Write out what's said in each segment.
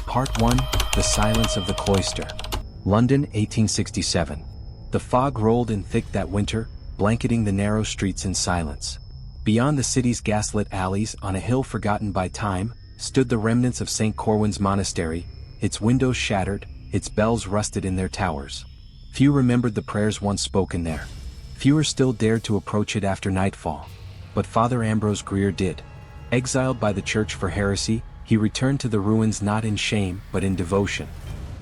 Part 1: The Silence of the Cloister. London, 1867. The fog rolled in thick that winter, blanketing the narrow streets in silence. Beyond the city's gaslit alleys, on a hill forgotten by time, stood the remnants of St. Corwin's Monastery, its windows shattered, its bells rusted in their towers. Few remembered the prayers once spoken there. Fewer still dared to approach it after nightfall. But Father Ambrose Greer did. Exiled by the church for heresy, he returned to the ruins not in shame but in devotion.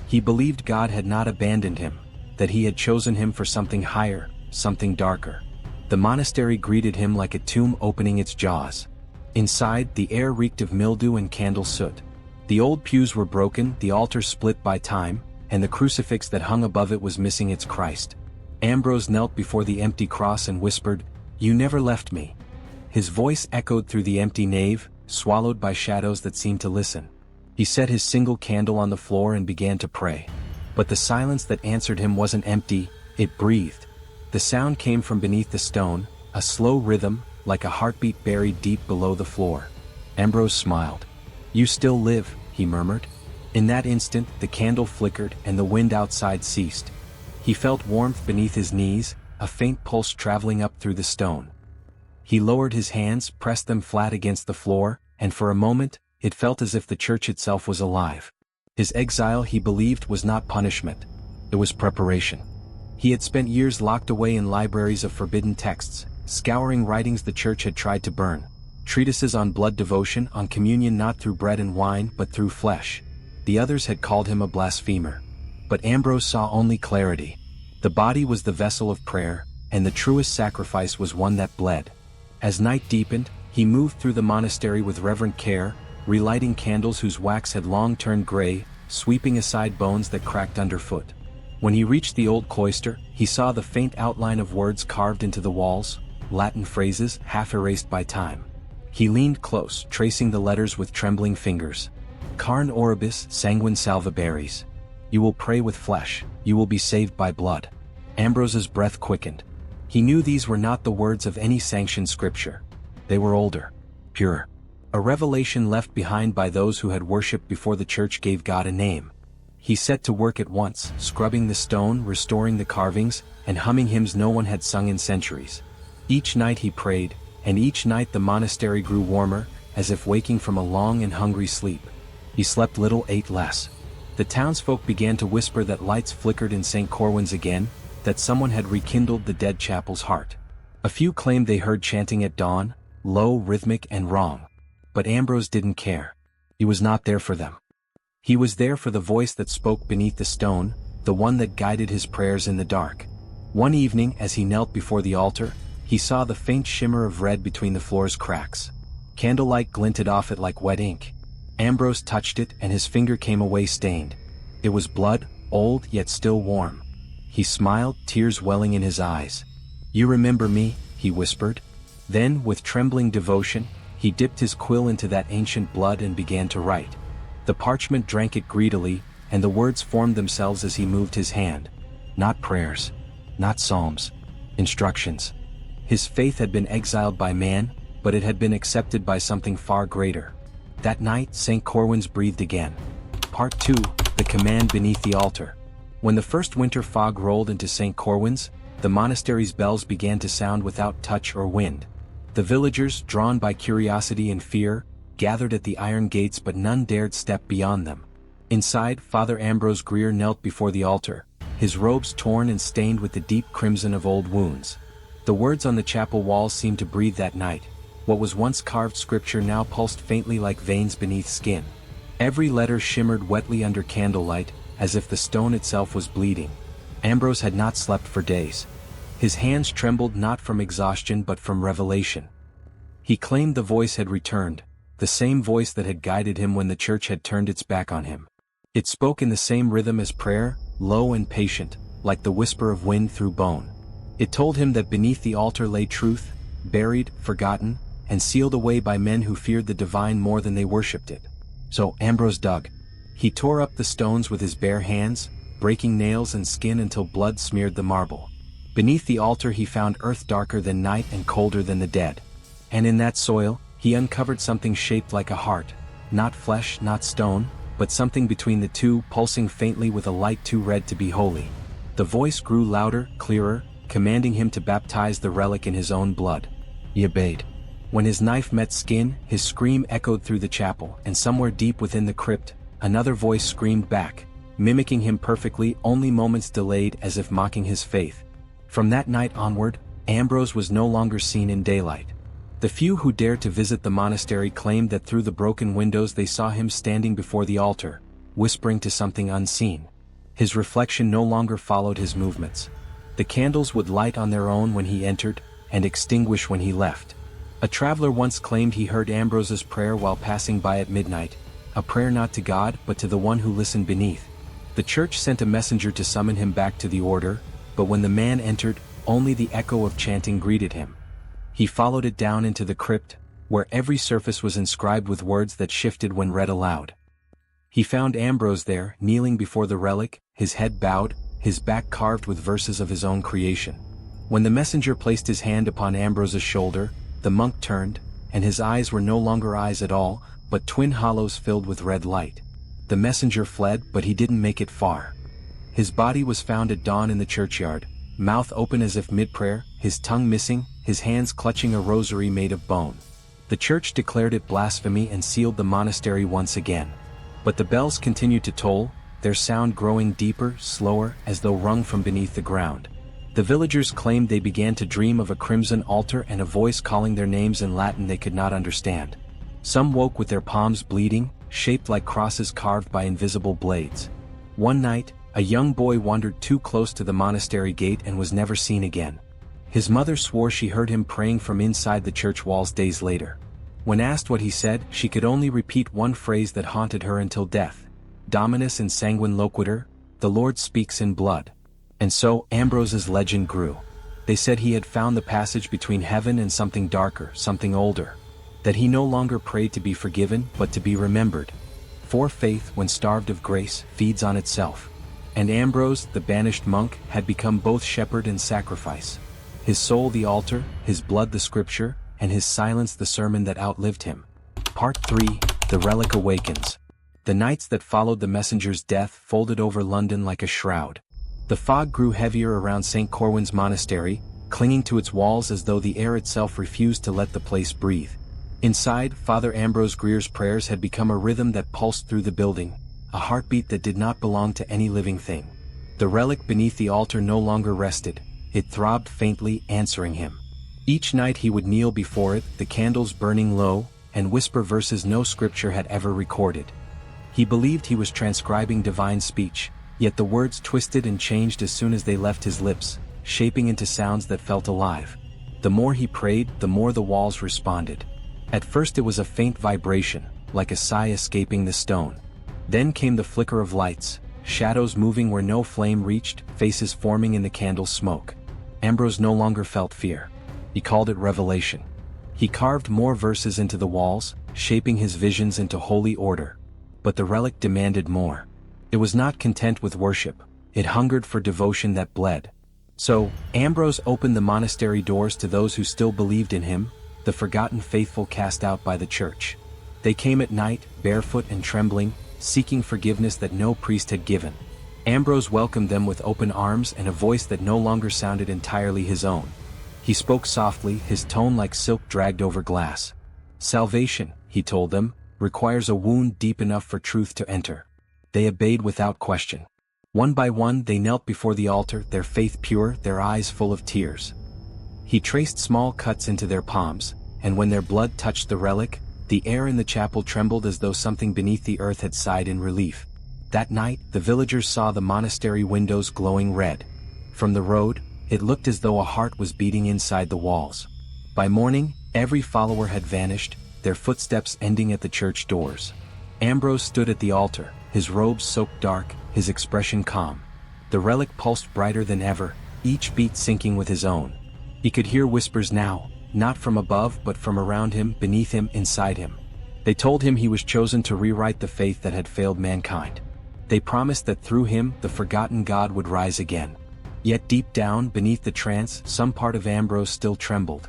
He believed God had not abandoned him, that he had chosen him for something higher, something darker. The monastery greeted him like a tomb opening its jaws. Inside, the air reeked of mildew and candle soot. The old pews were broken, the altar split by time, and the crucifix that hung above it was missing its Christ. Ambrose knelt before the empty cross and whispered, "You never left me." His voice echoed through the empty nave, swallowed by shadows that seemed to listen. He set his single candle on the floor and began to pray. But the silence that answered him wasn't empty, it breathed. The sound came from beneath the stone, a slow rhythm, like a heartbeat buried deep below the floor. Ambrose smiled. "You still live," he murmured. In that instant, the candle flickered and the wind outside ceased. He felt warmth beneath his knees, a faint pulse traveling up through the stone. He lowered his hands, pressed them flat against the floor, and for a moment, it felt as if the church itself was alive. His exile, he believed, was not punishment. It was preparation. He had spent years locked away in libraries of forbidden texts, scouring writings the church had tried to burn. Treatises on blood devotion, on communion not through bread and wine but through flesh. The others had called him a blasphemer. But Ambrose saw only clarity. The body was the vessel of prayer, and the truest sacrifice was one that bled. As night deepened, he moved through the monastery with reverent care, relighting candles whose wax had long turned gray, sweeping aside bones that cracked underfoot. When he reached the old cloister, he saw the faint outline of words carved into the walls, Latin phrases half erased by time. He leaned close, tracing the letters with trembling fingers. Carne oribus sanguine salvabaris. You will pray with flesh, you will be saved by blood. Ambrose's breath quickened. He knew these were not the words of any sanctioned scripture. They were older, purer. A revelation left behind by those who had worshipped before the church gave God a name. He set to work at once, scrubbing the stone, restoring the carvings, and humming hymns no one had sung in centuries. Each night he prayed, and each night the monastery grew warmer, as if waking from a long and hungry sleep. He slept little, ate less. The townsfolk began to whisper that lights flickered in St. Corwin's again, that someone had rekindled the dead chapel's heart. A few claimed they heard chanting at dawn, low, rhythmic, and wrong. But Ambrose didn't care. He was not there for them. He was there for the voice that spoke beneath the stone, the one that guided his prayers in the dark. One evening, as he knelt before the altar, he saw the faint shimmer of red between the floor's cracks. Candlelight glinted off it like wet ink. Ambrose touched it and his finger came away stained. It was blood, old yet still warm. He smiled, tears welling in his eyes. "You remember me," he whispered. Then, with trembling devotion, he dipped his quill into that ancient blood and began to write. The parchment drank it greedily, and the words formed themselves as he moved his hand. Not prayers. Not psalms. Instructions. His faith had been exiled by man, but it had been accepted by something far greater. That night, St. Corwin's breathed again. Part 2: The Command Beneath the Altar. When the first winter fog rolled into St. Corwin's, the monastery's bells began to sound without touch or wind. The villagers, drawn by curiosity and fear, gathered at the iron gates but none dared step beyond them. Inside, Father Ambrose Greer knelt before the altar, his robes torn and stained with the deep crimson of old wounds. The words on the chapel walls seemed to breathe that night. What was once carved scripture now pulsed faintly like veins beneath skin. Every letter shimmered wetly under candlelight, as if the stone itself was bleeding. Ambrose had not slept for days. His hands trembled not from exhaustion but from revelation. He claimed the voice had returned, the same voice that had guided him when the church had turned its back on him. It spoke in the same rhythm as prayer, low and patient, like the whisper of wind through bone. It told him that beneath the altar lay truth, buried, forgotten, and sealed away by men who feared the divine more than they worshipped it. So Ambrose dug. He tore up the stones with his bare hands, breaking nails and skin until blood smeared the marble. Beneath the altar he found earth darker than night and colder than the dead. And in that soil, he uncovered something shaped like a heart, not flesh, not stone, but something between the two, pulsing faintly with a light too red to be holy. The voice grew louder, clearer, commanding him to baptize the relic in his own blood. He obeyed. When his knife met skin, his scream echoed through the chapel, and somewhere deep within the crypt, another voice screamed back, mimicking him perfectly, only moments delayed, as if mocking his faith. From that night onward, Ambrose was no longer seen in daylight. The few who dared to visit the monastery claimed that through the broken windows they saw him standing before the altar, whispering to something unseen. His reflection no longer followed his movements. The candles would light on their own when he entered, and extinguish when he left. A traveler once claimed he heard Ambrose's prayer while passing by at midnight, a prayer not to God but to the one who listened beneath. The church sent a messenger to summon him back to the order, but when the man entered, only the echo of chanting greeted him. He followed it down into the crypt, where every surface was inscribed with words that shifted when read aloud. He found Ambrose there, kneeling before the relic, his head bowed, his back carved with verses of his own creation. When the messenger placed his hand upon Ambrose's shoulder, the monk turned, and his eyes were no longer eyes at all, but twin hollows filled with red light. The messenger fled, but he didn't make it far. His body was found at dawn in the churchyard, mouth open as if mid-prayer, his tongue missing, his hands clutching a rosary made of bone. The church declared it blasphemy and sealed the monastery once again. But the bells continued to toll, their sound growing deeper, slower, as though wrung from beneath the ground. The villagers claimed they began to dream of a crimson altar and a voice calling their names in Latin they could not understand. Some woke with their palms bleeding, shaped like crosses carved by invisible blades. One night, a young boy wandered too close to the monastery gate and was never seen again. His mother swore she heard him praying from inside the church walls days later. When asked what he said, she could only repeat one phrase that haunted her until death. Dominus in sanguine loquitur, the Lord speaks in blood. And so, Ambrose's legend grew. They said he had found the passage between heaven and something darker, something older. That he no longer prayed to be forgiven, but to be remembered. For faith, when starved of grace, feeds on itself. And Ambrose, the banished monk, had become both shepherd and sacrifice. His soul the altar, his blood the scripture, and his silence the sermon that outlived him. Part 3, The Relic Awakens. The nights that followed the messenger's death folded over London like a shroud. The fog grew heavier around St. Corwin's monastery, clinging to its walls as though the air itself refused to let the place breathe. Inside, Father Ambrose Greer's prayers had become a rhythm that pulsed through the building, a heartbeat that did not belong to any living thing. The relic beneath the altar no longer rested, it throbbed faintly, answering him. Each night he would kneel before it, the candles burning low, and whisper verses no scripture had ever recorded. He believed he was transcribing divine speech, yet the words twisted and changed as soon as they left his lips, shaping into sounds that felt alive. The more he prayed, the more the walls responded. At first it was a faint vibration, like a sigh escaping the stone. Then came the flicker of lights, shadows moving where no flame reached, faces forming in the candle smoke. Ambrose no longer felt fear. He called it revelation. He carved more verses into the walls, shaping his visions into holy order. But the relic demanded more. It was not content with worship, it hungered for devotion that bled. So, Ambrose opened the monastery doors to those who still believed in him, the forgotten faithful cast out by the church. They came at night, barefoot and trembling, seeking forgiveness that no priest had given. Ambrose welcomed them with open arms and a voice that no longer sounded entirely his own. He spoke softly, his tone like silk dragged over glass. Salvation, he told them, requires a wound deep enough for truth to enter. They obeyed without question. One by one they knelt before the altar, their faith pure, their eyes full of tears. He traced small cuts into their palms, and when their blood touched the relic, the air in the chapel trembled as though something beneath the earth had sighed in relief. That night, the villagers saw the monastery windows glowing red. From the road, it looked as though a heart was beating inside the walls. By morning, every follower had vanished, their footsteps ending at the church doors. Ambrose stood at the altar, his robes soaked dark, his expression calm. The relic pulsed brighter than ever, each beat syncing with his own. He could hear whispers now, not from above but from around him, beneath him, inside him. They told him he was chosen to rewrite the faith that had failed mankind. They promised that through him, the forgotten God would rise again. Yet deep down, beneath the trance, some part of Ambrose still trembled.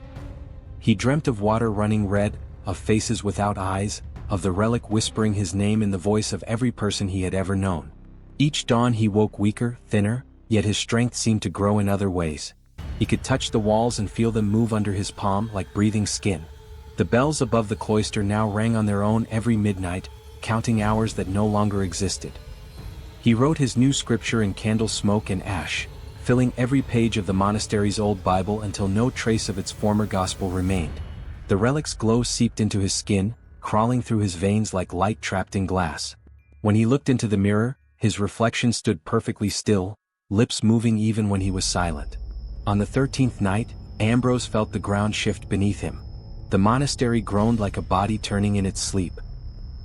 He dreamt of water running red, of faces without eyes, of the relic whispering his name in the voice of every person he had ever known. Each dawn he woke weaker, thinner, yet his strength seemed to grow in other ways. He could touch the walls and feel them move under his palm like breathing skin. The bells above the cloister now rang on their own every midnight, counting hours that no longer existed. He wrote his new scripture in candle smoke and ash, filling every page of the monastery's old Bible until no trace of its former gospel remained. The relic's glow seeped into his skin, crawling through his veins like light trapped in glass. When he looked into the mirror, his reflection stood perfectly still, lips moving even when he was silent. On the 13th night, Ambrose felt the ground shift beneath him. The monastery groaned like a body turning in its sleep.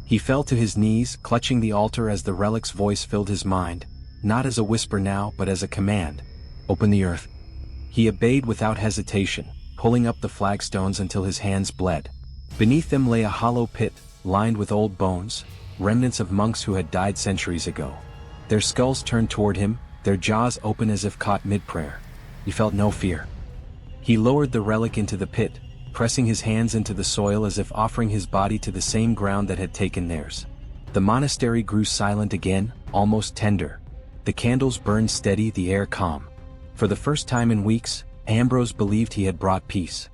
He fell to his knees, clutching the altar as the relic's voice filled his mind, not as a whisper now but as a command. "Open the earth." He obeyed without hesitation, pulling up the flagstones until his hands bled. Beneath them lay a hollow pit, lined with old bones, remnants of monks who had died centuries ago. Their skulls turned toward him, their jaws open as if caught mid-prayer. He felt no fear. He lowered the relic into the pit, pressing his hands into the soil as if offering his body to the same ground that had taken theirs. The monastery grew silent again, almost tender. The candles burned steady, the air calm. For the first time in weeks, Ambrose believed he had brought peace.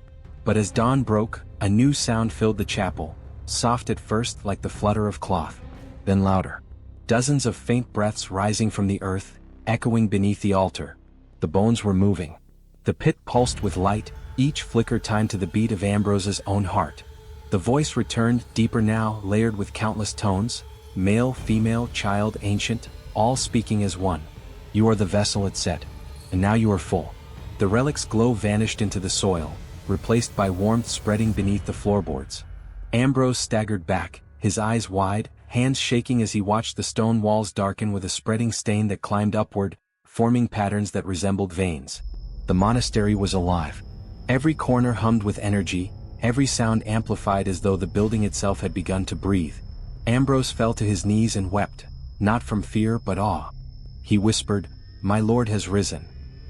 But as dawn broke, a new sound filled the chapel, soft at first like the flutter of cloth, then louder. Dozens of faint breaths rising from the earth, echoing beneath the altar. The bones were moving. The pit pulsed with light, each flicker timed to the beat of Ambrose's own heart. The voice returned, deeper now, layered with countless tones, male, female, child, ancient, all speaking as one. "You are the vessel," it said, "and now you are full." The relic's glow vanished into the soil, replaced by warmth spreading beneath the floorboards. Ambrose staggered back, his eyes wide, hands shaking as he watched the stone walls darken with a spreading stain that climbed upward, forming patterns that resembled veins. The monastery was alive. Every corner hummed with energy, every sound amplified as though the building itself had begun to breathe. Ambrose fell to his knees and wept, not from fear but awe. He whispered, "My Lord has risen."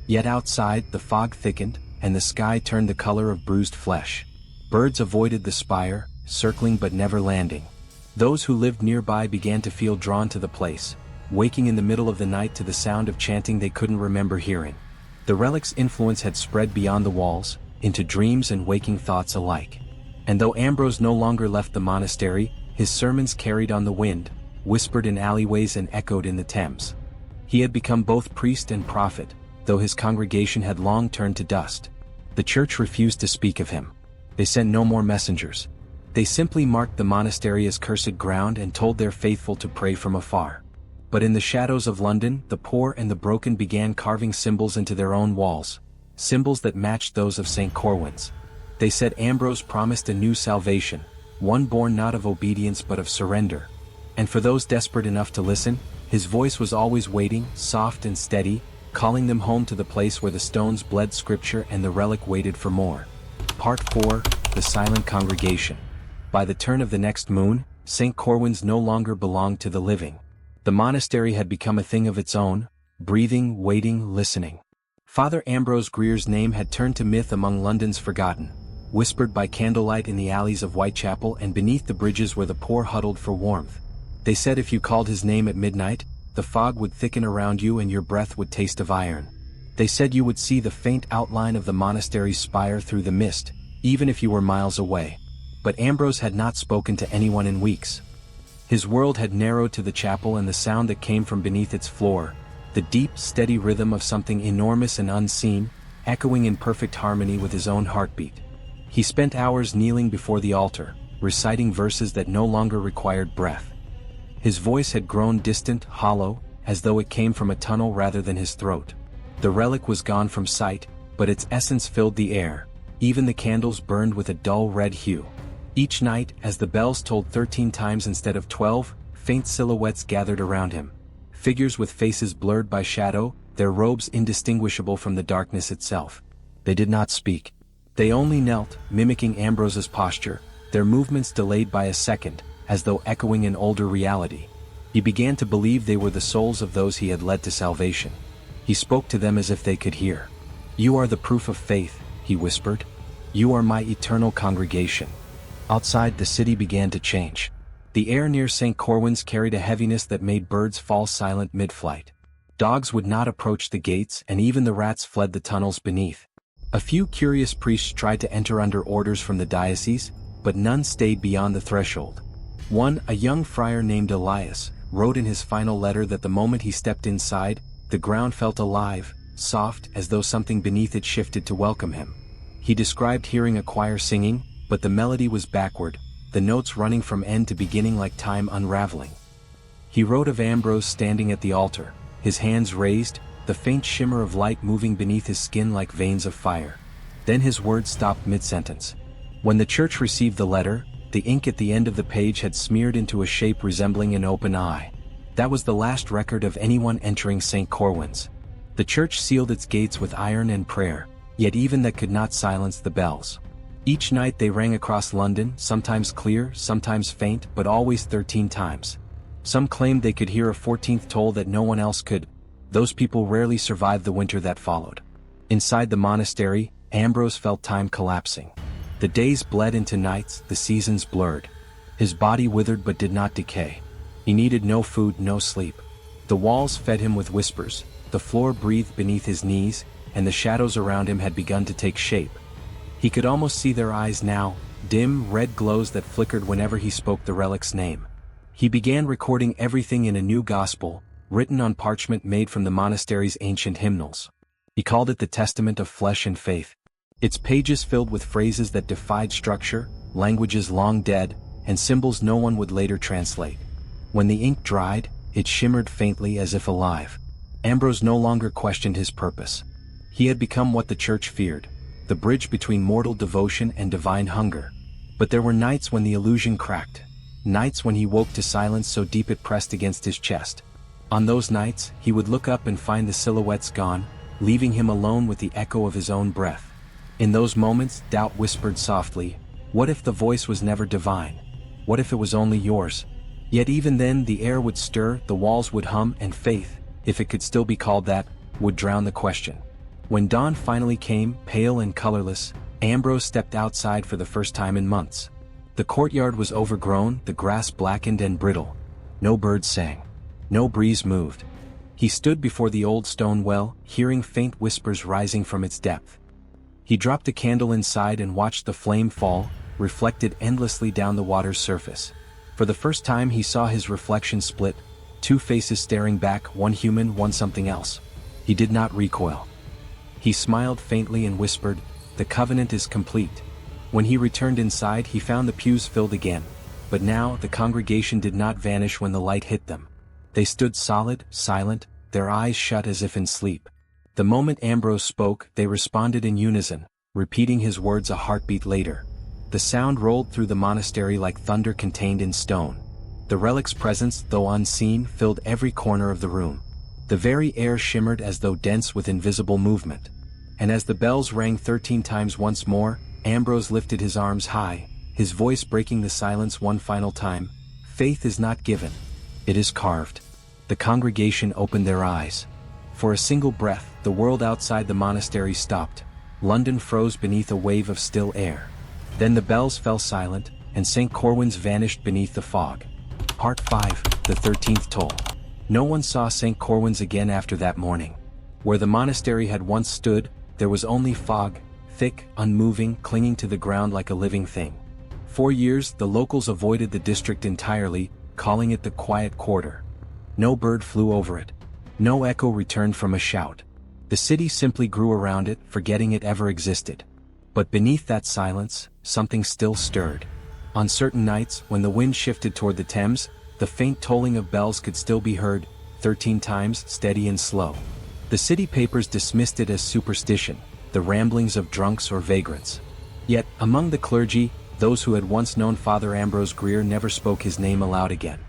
Yet outside, the fog thickened, and the sky turned the color of bruised flesh. Birds avoided the spire, circling but never landing. Those who lived nearby began to feel drawn to the place, waking in the middle of the night to the sound of chanting they couldn't remember hearing. The relic's influence had spread beyond the walls, into dreams and waking thoughts alike. And though Ambrose no longer left the monastery, his sermons carried on the wind, whispered in alleyways and echoed in the Thames. He had become both priest and prophet, though his congregation had long turned to dust. The church refused to speak of him. They sent no more messengers. They simply marked the monastery as cursed ground and told their faithful to pray from afar. But in the shadows of London, the poor and the broken began carving symbols into their own walls, symbols that matched those of St. Corwin's. They said Ambrose promised a new salvation, one born not of obedience but of surrender. And for those desperate enough to listen, his voice was always waiting, soft and steady, calling them home to the place where the stones bled scripture and the relic waited for more. Part 4, The Silent Congregation. By the turn of the next moon, St. Corwin's no longer belonged to the living. The monastery had become a thing of its own, breathing, waiting, listening. Father Ambrose Greer's name had turned to myth among London's forgotten, whispered by candlelight in the alleys of Whitechapel and beneath the bridges where the poor huddled for warmth. They said if you called his name at midnight, the fog would thicken around you and your breath would taste of iron. They said you would see the faint outline of the monastery's spire through the mist, even if you were miles away. But Ambrose had not spoken to anyone in weeks. His world had narrowed to the chapel and the sound that came from beneath its floor, the deep, steady rhythm of something enormous and unseen, echoing in perfect harmony with his own heartbeat. He spent hours kneeling before the altar, reciting verses that no longer required breath. His voice had grown distant, hollow, as though it came from a tunnel rather than his throat. The relic was gone from sight, but its essence filled the air. Even the candles burned with a dull red hue. Each night, as the bells tolled 13 times instead of 12, faint silhouettes gathered around him. Figures with faces blurred by shadow, their robes indistinguishable from the darkness itself. They did not speak. They only knelt, mimicking Ambrose's posture, their movements delayed by a second, as though echoing an older reality. He began to believe they were the souls of those he had led to salvation. He spoke to them as if they could hear. "You are the proof of faith," he whispered. "You are my eternal congregation." Outside, the city began to change. The air near St. Corwin's carried a heaviness that made birds fall silent mid-flight. Dogs would not approach the gates, and even the rats fled the tunnels beneath. A few curious priests tried to enter under orders from the diocese, but none stayed beyond the threshold. One, a young friar named Elias, wrote in his final letter that the moment he stepped inside, the ground felt alive, soft, as though something beneath it shifted to welcome him. He described hearing a choir singing, but the melody was backward, the notes running from end to beginning like time unraveling. He wrote of Ambrose standing at the altar, his hands raised, the faint shimmer of light moving beneath his skin like veins of fire. Then his words stopped mid-sentence. When the church received the letter, the ink at the end of the page had smeared into a shape resembling an open eye. That was the last record of anyone entering St. Corwin's. The church sealed its gates with iron and prayer, yet even that could not silence the bells. Each night they rang across London, sometimes clear, sometimes faint, but always 13 times. Some claimed they could hear a 14th toll that no one else could. Those people rarely survived the winter that followed. Inside the monastery, Ambrose felt time collapsing. The days bled into nights, the seasons blurred. His body withered but did not decay. He needed no food, no sleep. The walls fed him with whispers, the floor breathed beneath his knees, and the shadows around him had begun to take shape. He could almost see their eyes now, dim red glows that flickered whenever he spoke the relic's name. He began recording everything in a new gospel, written on parchment made from the monastery's ancient hymnals. He called it the Testament of Flesh and Faith. Its pages filled with phrases that defied structure, languages long dead, and symbols no one would later translate. When the ink dried, it shimmered faintly as if alive. Ambrose no longer questioned his purpose. He had become what the church feared, the bridge between mortal devotion and divine hunger. But there were nights when the illusion cracked. Nights when he woke to silence so deep it pressed against his chest. On those nights, he would look up and find the silhouettes gone, leaving him alone with the echo of his own breath. In those moments, doubt whispered softly, "What if the voice was never divine? What if it was only yours?" Yet even then the air would stir, the walls would hum, and faith, if it could still be called that, would drown the question. When dawn finally came, pale and colorless, Ambrose stepped outside for the first time in months. The courtyard was overgrown, the grass blackened and brittle. No birds sang. No breeze moved. He stood before the old stone well, hearing faint whispers rising from its depth. He dropped a candle inside and watched the flame fall, reflected endlessly down the water's surface. For the first time he saw his reflection split, two faces staring back, one human, one something else. He did not recoil. He smiled faintly and whispered, "The covenant is complete." When he returned inside, he found the pews filled again. But now, the congregation did not vanish when the light hit them. They stood solid, silent, their eyes shut as if in sleep. The moment Ambrose spoke, they responded in unison, repeating his words a heartbeat later. The sound rolled through the monastery like thunder contained in stone. The relic's presence, though unseen, filled every corner of the room. The very air shimmered as though dense with invisible movement. And as the bells rang 13 times once more, Ambrose lifted his arms high, his voice breaking the silence one final time. "Faith is not given. It is carved." The congregation opened their eyes. For a single breath, the world outside the monastery stopped. London froze beneath a wave of still air. Then the bells fell silent, and St. Corwin's vanished beneath the fog. Part 5, the 13th toll. No one saw St. Corwin's again after that morning. Where the monastery had once stood, there was only fog, thick, unmoving, clinging to the ground like a living thing. For years, the locals avoided the district entirely, calling it the Quiet Quarter. No bird flew over it. No echo returned from a shout. The city simply grew around it, forgetting it ever existed. But beneath that silence, something still stirred. On certain nights, when the wind shifted toward the Thames, the faint tolling of bells could still be heard, 13 times, steady and slow. The city papers dismissed it as superstition, the ramblings of drunks or vagrants. Yet, among the clergy, those who had once known Father Ambrose Greer never spoke his name aloud again.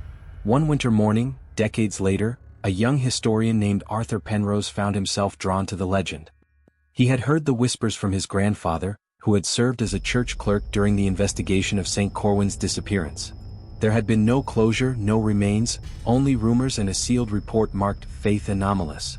One winter morning, decades later, a young historian named Arthur Penrose found himself drawn to the legend. He had heard the whispers from his grandfather, who had served as a church clerk during the investigation of St. Corwin's disappearance. There had been no closure, no remains, only rumors and a sealed report marked "Faith Anomalous."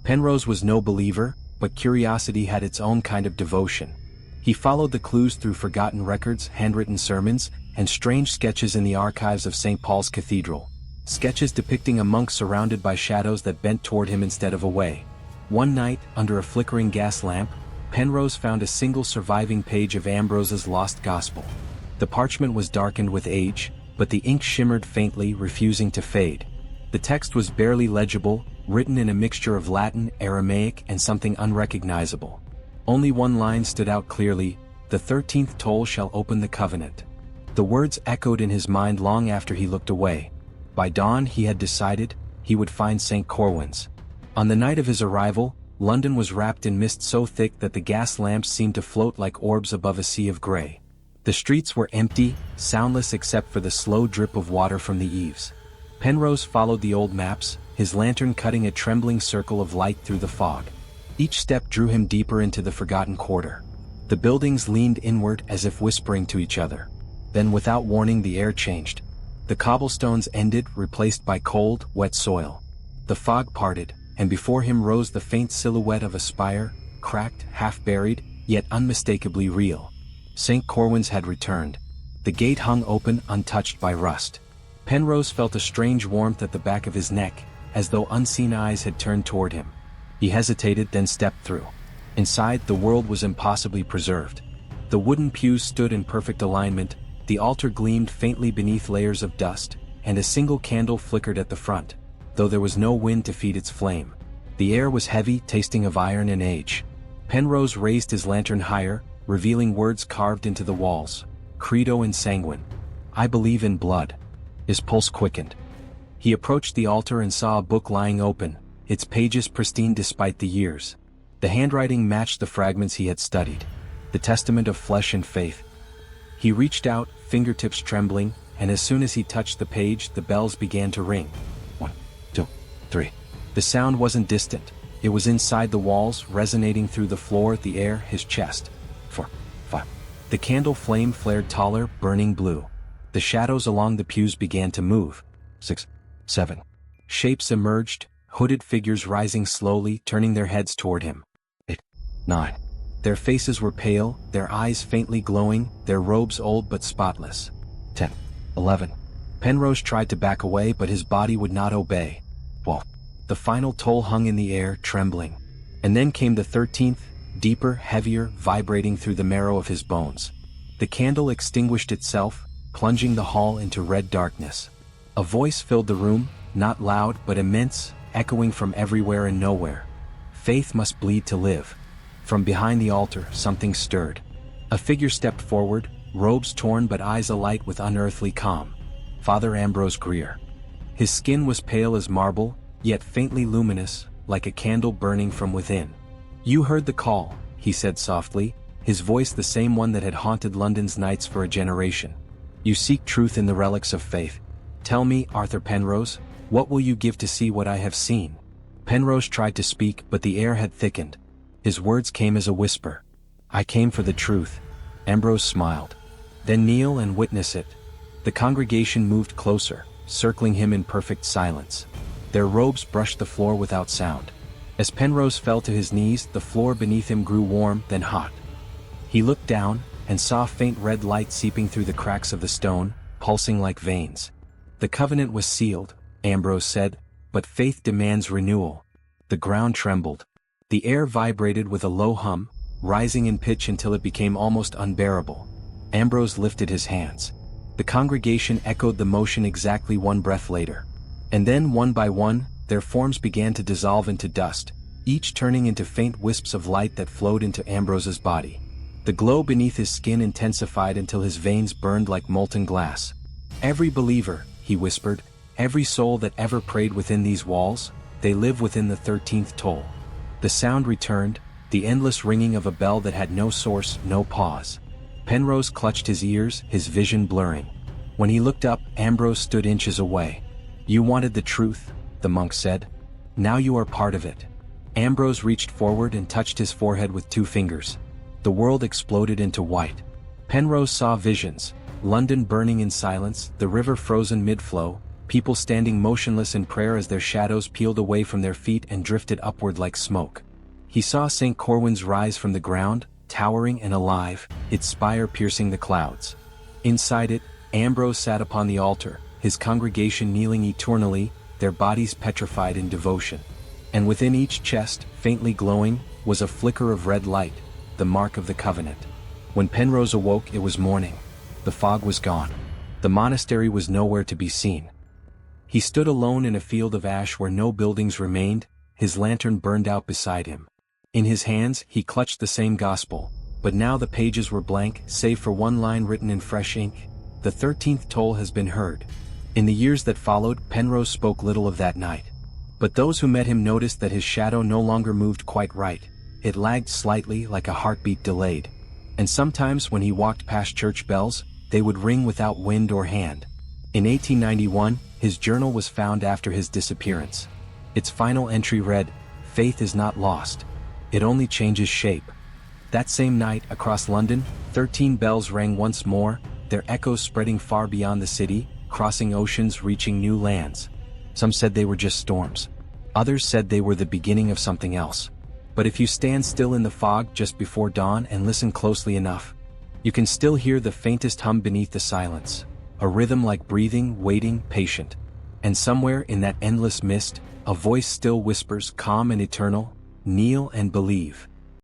Penrose was no believer, but curiosity had its own kind of devotion. He followed the clues through forgotten records, handwritten sermons, and strange sketches in the archives of St. Paul's Cathedral. Sketches depicting a monk surrounded by shadows that bent toward him instead of away. One night, under a flickering gas lamp, Penrose found a single surviving page of Ambrose's lost gospel. The parchment was darkened with age, but the ink shimmered faintly, refusing to fade. The text was barely legible, written in a mixture of Latin, Aramaic, and something unrecognizable. Only one line stood out clearly: "The 13th toll shall open the covenant." The words echoed in his mind long after he looked away. By dawn he had decided he would find St. Corwin's. On the night of his arrival, London was wrapped in mist so thick that the gas lamps seemed to float like orbs above a sea of grey. The streets were empty, soundless except for the slow drip of water from the eaves. Penrose followed the old maps, his lantern cutting a trembling circle of light through the fog. Each step drew him deeper into the forgotten quarter. The buildings leaned inward as if whispering to each other. Then without warning the air changed. The cobblestones ended, replaced by cold, wet soil. The fog parted, and before him rose the faint silhouette of a spire, cracked, half-buried, yet unmistakably real. St. Corwin's had returned. The gate hung open, untouched by rust. Penrose felt a strange warmth at the back of his neck, as though unseen eyes had turned toward him. He hesitated, then stepped through. Inside, the world was impossibly preserved. The wooden pews stood in perfect alignment, the altar gleamed faintly beneath layers of dust, and a single candle flickered at the front, though there was no wind to feed its flame. The air was heavy, tasting of iron and age. Penrose raised his lantern higher, revealing words carved into the walls: "Credo in sanguine. I believe in blood." His pulse quickened. He approached the altar and saw a book lying open, its pages pristine despite the years. The handwriting matched the fragments he had studied. The testament of flesh and faith. He reached out, fingertips trembling, and as soon as he touched the page, the bells began to ring. 1, 2, 3. The sound wasn't distant. It was inside the walls, resonating through the floor, the air, his chest. 4, 5. The candle flame flared taller, burning blue. The shadows along the pews began to move. 6, 7. Shapes emerged, hooded figures rising slowly, turning their heads toward him. 8, 9. Their faces were pale, their eyes faintly glowing, their robes old but spotless. 10, 11. Penrose tried to back away, but his body would not obey. 12. The final toll hung in the air, trembling. And then came the 13th, deeper, heavier, vibrating through the marrow of his bones. The candle extinguished itself, plunging the hall into red darkness. A voice filled the room, not loud but immense, echoing from everywhere and nowhere. Faith must bleed to live. From behind the altar, something stirred. A figure stepped forward, robes torn but eyes alight with unearthly calm. Father Ambrose Greer. His skin was pale as marble, yet faintly luminous, like a candle burning from within. "You heard the call," he said softly, his voice the same one that had haunted London's nights for a generation. "You seek truth in the relics of faith. Tell me, Arthur Penrose, what will you give to see what I have seen?" Penrose tried to speak, but the air had thickened. His words came as a whisper. "I came for the truth." Ambrose smiled. "Then kneel and witness it." The congregation moved closer, circling him in perfect silence. Their robes brushed the floor without sound. As Penrose fell to his knees, the floor beneath him grew warm, then hot. He looked down, and saw faint red light seeping through the cracks of the stone, pulsing like veins. "The covenant was sealed," Ambrose said, "but faith demands renewal." The ground trembled. The air vibrated with a low hum, rising in pitch until it became almost unbearable. Ambrose lifted his hands. The congregation echoed the motion exactly one breath later. And then, one by one, their forms began to dissolve into dust, each turning into faint wisps of light that flowed into Ambrose's body. The glow beneath his skin intensified until his veins burned like molten glass. "Every believer," he whispered, "every soul that ever prayed within these walls, they live within the 13th toll." The sound returned, the endless ringing of a bell that had no source, no pause. Penrose clutched his ears, his vision blurring. When he looked up, Ambrose stood inches away. "You wanted the truth," the monk said. "Now you are part of it." Ambrose reached forward and touched his forehead with 2 fingers. The world exploded into white. Penrose saw visions: London burning in silence, the river frozen mid-flow, people standing motionless in prayer as their shadows peeled away from their feet and drifted upward like smoke. He saw St. Corwin's rise from the ground, towering and alive, its spire piercing the clouds. Inside it, Ambrose sat upon the altar, his congregation kneeling eternally, their bodies petrified in devotion. And within each chest, faintly glowing, was a flicker of red light, the mark of the covenant. When Penrose awoke, it was morning. The fog was gone. The monastery was nowhere to be seen. He stood alone in a field of ash where no buildings remained, his lantern burned out beside him. In his hands, he clutched the same gospel, but now the pages were blank, save for one line written in fresh ink: "The 13th toll has been heard." In the years that followed, Penrose spoke little of that night. But those who met him noticed that his shadow no longer moved quite right. It lagged slightly, like a heartbeat delayed. And sometimes when he walked past church bells, they would ring without wind or hand. In 1891, his journal was found after his disappearance. Its final entry read, "Faith is not lost. It only changes shape." That same night, across London, 13 bells rang once more, their echoes spreading far beyond the city, crossing oceans, reaching new lands. Some said they were just storms. Others said they were the beginning of something else. But if you stand still in the fog just before dawn and listen closely enough, you can still hear the faintest hum beneath the silence, a rhythm like breathing, waiting, patient. And somewhere in that endless mist, a voice still whispers, calm and eternal, "Kneel and believe."